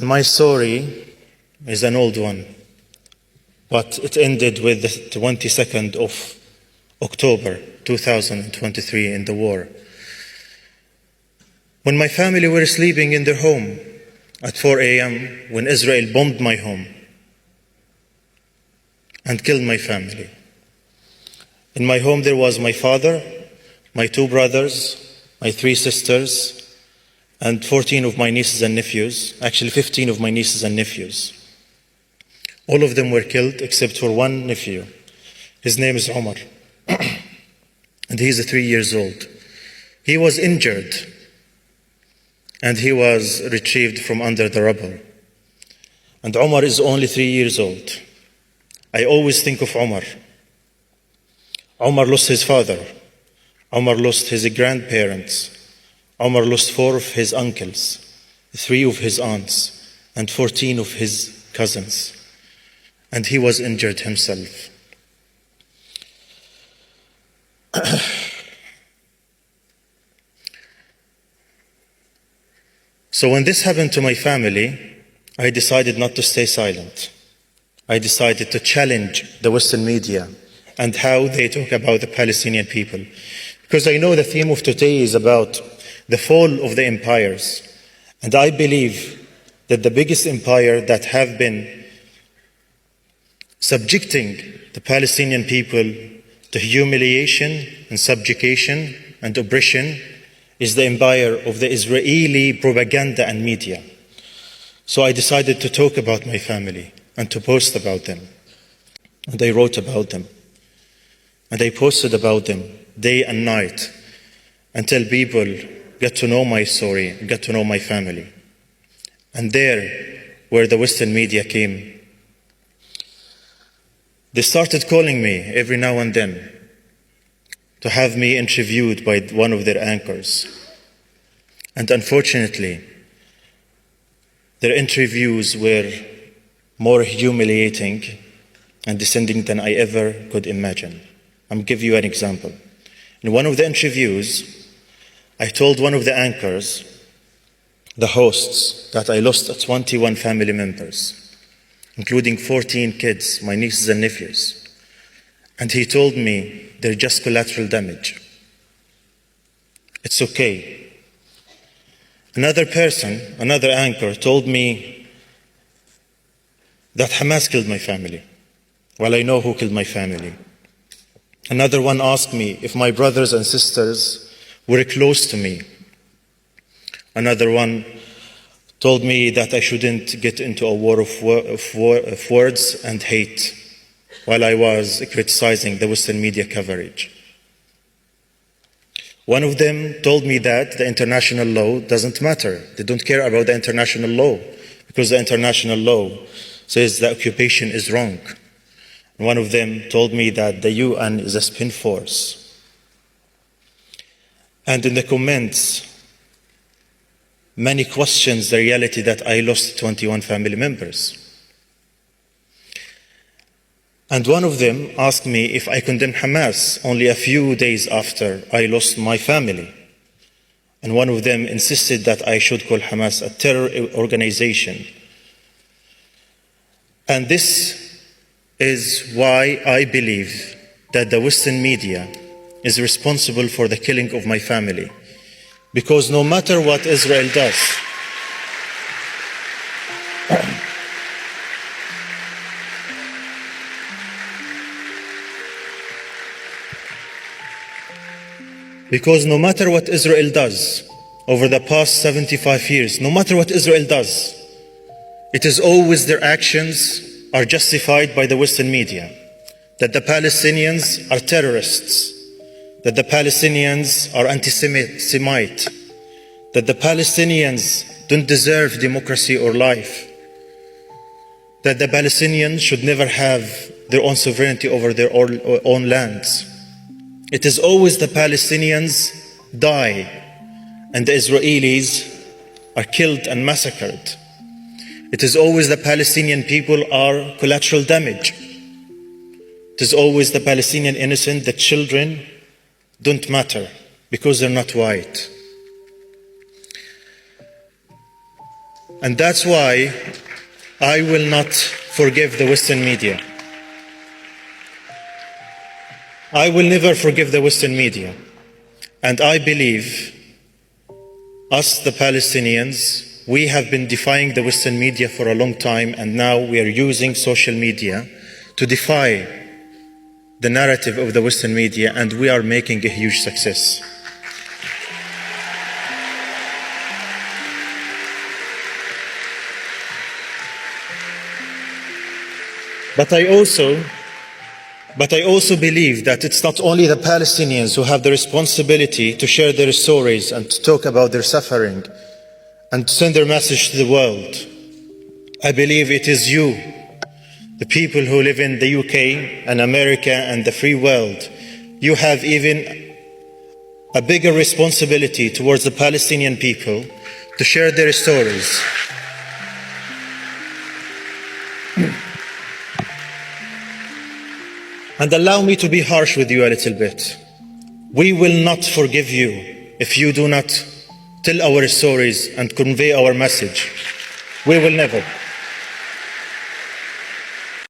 My story is an old one, but it ended with the 22nd of October 2023 in the war. When my family were sleeping in their home at 4 a.m. when Israel bombed my home and killed my family. In my home there was my father, my 2 brothers, my 3 sisters, and 14 of my nieces and nephews, actually 15 of my nieces and nephews. All of them were killed except for one nephew. His name is Omar, and he's 3 years old. He was injured, and he was retrieved from under the rubble. And Omar is only 3 years old. I always think of Omar. Omar lost his father. Omar lost his grandparents. Omar lost 4 of his uncles, 3 of his aunts, and 14 of his cousins. And he was injured himself. So when this happened to my family, I decided not to stay silent. I decided to challenge the Western media and how they talk about the Palestinian people. Because I know the theme of today is about the fall of the empires. And I believe that the biggest empire that have been subjecting the Palestinian people to humiliation and subjugation and oppression is the empire of the Israeli propaganda and media. So I decided to talk about my family and to post about them. And I wrote about them. And I posted about them day and night until people get to know my story, get to know my family. And there, where the Western media came, they started calling me every now and then to have me interviewed by one of their anchors. And unfortunately, their interviews were more humiliating and descending than I ever could imagine. I'll give you an example. In one of the interviews, I told one of the anchors, the hosts, that I lost 21 family members, including 14 kids, my nieces and nephews. And he told me, they're just collateral damage. It's okay. Another person, another anchor, told me that Hamas killed my family. Well, I know who killed my family. Another one asked me if my brothers and sisters were close to me. Another one told me that I shouldn't get into a war of words and hate while I was criticizing the Western media coverage. One of them told me that the international law doesn't matter. They don't care about the international law because the international law says the occupation is wrong. And one of them told me that the UN is a spin force. And in the comments, many questions the reality that I lost 21 family members. And one of them asked me if I condemn Hamas only a few days after I lost my family. And one of them insisted that I should call Hamas a terror organization. And this is why I believe that the Western media is responsible for the killing of my family. Because no matter what Israel does, because no matter what Israel does over the past 75 years, no matter what Israel does, it is always their actions are justified by the Western media. That the Palestinians are terrorists, that the Palestinians are anti-Semite, that the Palestinians don't deserve democracy or life, that the Palestinians should never have their own sovereignty over their own lands. It is always the Palestinians die and the Israelis are killed and massacred. It is always the Palestinian people are collateral damage. It is always the Palestinian innocent, the children don't matter because they're not white. And that's why I will not forgive the Western media. I will never forgive the Western media. And I believe us, the Palestinians, we have been defying the Western media for a long time, and now we are using social media to defy the narrative of the Western media, and we are making a huge success. But I also believe that it's not only the Palestinians who have the responsibility to share their stories and to talk about their suffering and to send their message to the world. I believe it is you, the people who live in the UK and America and the free world. You have even a bigger responsibility towards the Palestinian people to share their stories. And allow me to be harsh with you a little bit. We will not forgive you if you do not tell our stories and convey our message. We will never.